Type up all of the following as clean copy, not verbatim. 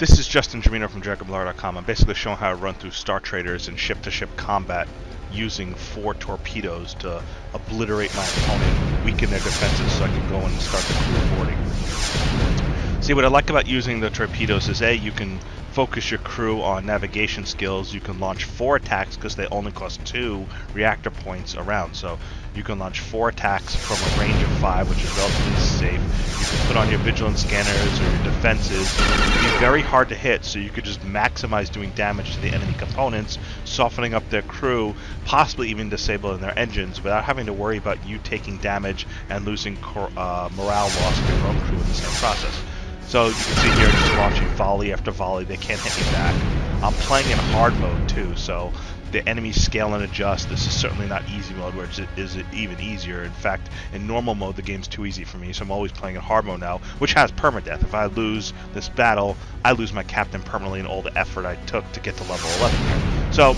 This is Justin Jamino from Jojikiba.com. I'm basically showing how to run through Star Traders and ship-to-ship combat using 4 torpedoes to obliterate my opponent, weaken their defenses so I can go in and start the crew boarding. See, what I like about using the torpedoes is A, you can focus your crew on navigation skills. You can launch 4 attacks because they only cost 2 reactor points around. So you can launch 4 attacks from a range of 5, which is relatively safe. You can put on your vigilant scanners or your defenses. It'd be very hard to hit, so you could just maximize doing damage to the enemy components, softening up their crew, possibly even disabling their engines without having to worry about you taking damage and losing morale loss for your own crew in the same process. So you can see here, just launching volley after volley. They can't hit me back. I'm playing in hard mode too, so the enemies scale and adjust. This is certainly not easy mode, where it is even easier. In fact, in normal mode, the game's too easy for me, so I'm always playing in hard mode now, which has permadeath. If I lose this battle, I lose my captain permanently and all the effort I took to get to level 11 here. So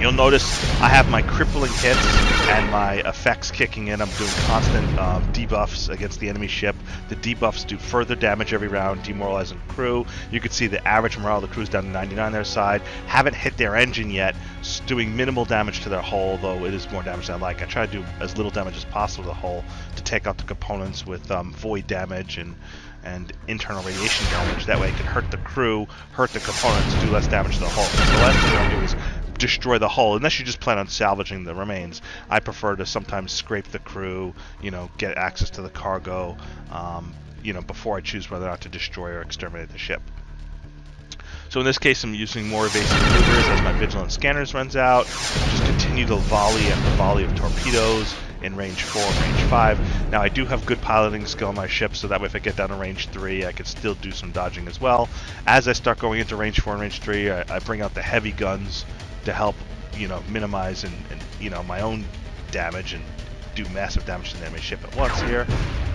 you'll notice I have my crippling hits and my effects kicking in. I'm doing constant debuffs against the enemy ship. The debuffs do further damage every round, demoralizing the crew. You can see the average morale of the crew's down to 99 on their side. Haven't hit their engine yet, doing minimal damage to their hull, though it is more damage than I like. I try to do as little damage as possible to the hull to take out the components with void damage and internal radiation damage. That way it can hurt the crew, hurt the components, do less damage to the hull. So the last thing you want to do is destroy the hull, unless you just plan on salvaging the remains. I prefer to sometimes scrape the crew, get access to the cargo, before I choose whether or not to destroy or exterminate the ship. So in this case, I'm using more evasive maneuvers as my vigilant scanners runs out. Just continue to volley after volley of torpedoes in range 4 and range 5. Now I do have good piloting skill on my ship, so that way if I get down to range 3, I can still do some dodging as well. As I start going into range 4 and range 3, I bring out the heavy guns to help, minimize and my own damage and do massive damage to the enemy ship at once here.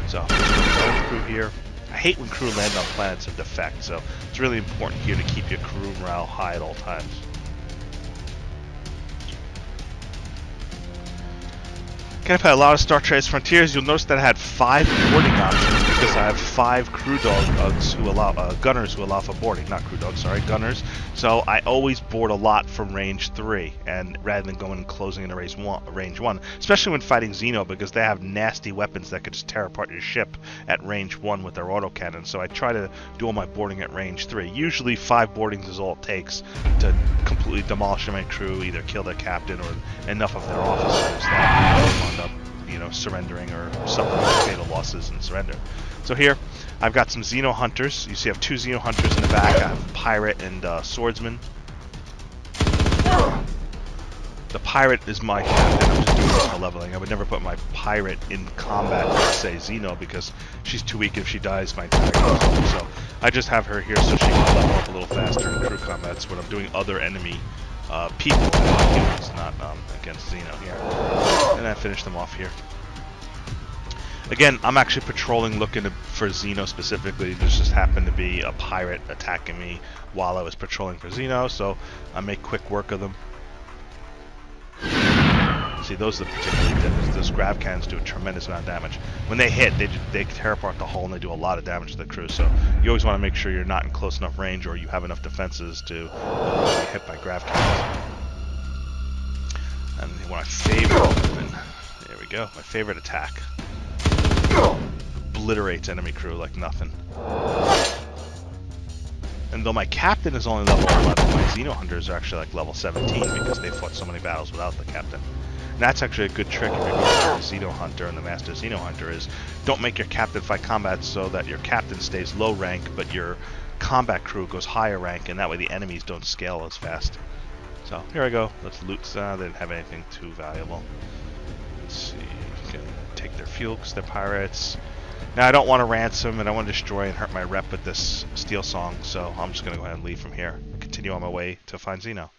So my own crew here. I hate when crew land on planets of defect, so it's really important here to keep your crew morale high at all times. Okay, I played a lot of Star Trek Frontiers. You'll notice that I had 5 boarding options because I have 5 crew dogs who allow gunners who allow for boarding. Not crew dogs, sorry, gunners. So I always board a lot from range 3, and rather than going and closing into range 1, especially when fighting Xeno, because they have nasty weapons that could just tear apart your ship at range 1 with their autocannon. So I try to do all my boarding at range 3. Usually 5 boardings is all it takes to completely demolish my crew, either kill their captain or enough of their officers that end up, surrendering or suffering fatal losses and surrender. So here, I've got some Xeno Hunters. You see I have 2 Xeno Hunters in the back. I have Pirate and Swordsman. The Pirate is my captain. I'm just doing this for leveling. I would never put my Pirate in combat with, say, Xeno, because she's too weak. If she dies, my entire game is over. So I just have her here so she can level up a little faster in crew combats when I'm doing other enemy people, humans, not against Xeno here. And I finish them off here. Again, I'm actually patrolling looking for Xeno specifically. There just happened to be a pirate attacking me while I was patrolling for Xeno, so I make quick work of them. See, those are the particularly damage. Those grav cannons do a tremendous amount of damage. When they hit, they tear apart the hull and they do a lot of damage to the crew, so you always want to make sure you're not in close enough range or you have enough defenses to be hit by grav cannons. And one of my favorite weapon, there we go, my favorite attack. Obliterates enemy crew like nothing. And though my captain is only level 11, my Xeno Hunters are actually like level 17 because they fought so many battles without the captain. And that's actually a good trick if you're going for the Xeno Hunter and the Master Xeno Hunter is don't make your captain fight combat so that your captain stays low rank, but your combat crew goes higher rank, and that way the enemies don't scale as fast. So here I go. Let's loot. They didn't have anything too valuable. Let's see. You can take their fuel because they're pirates. Now I don't want to ransom and I want to destroy and hurt my rep with this steel song, so I'm just going to go ahead and leave from here. Continue on my way to find Xeno.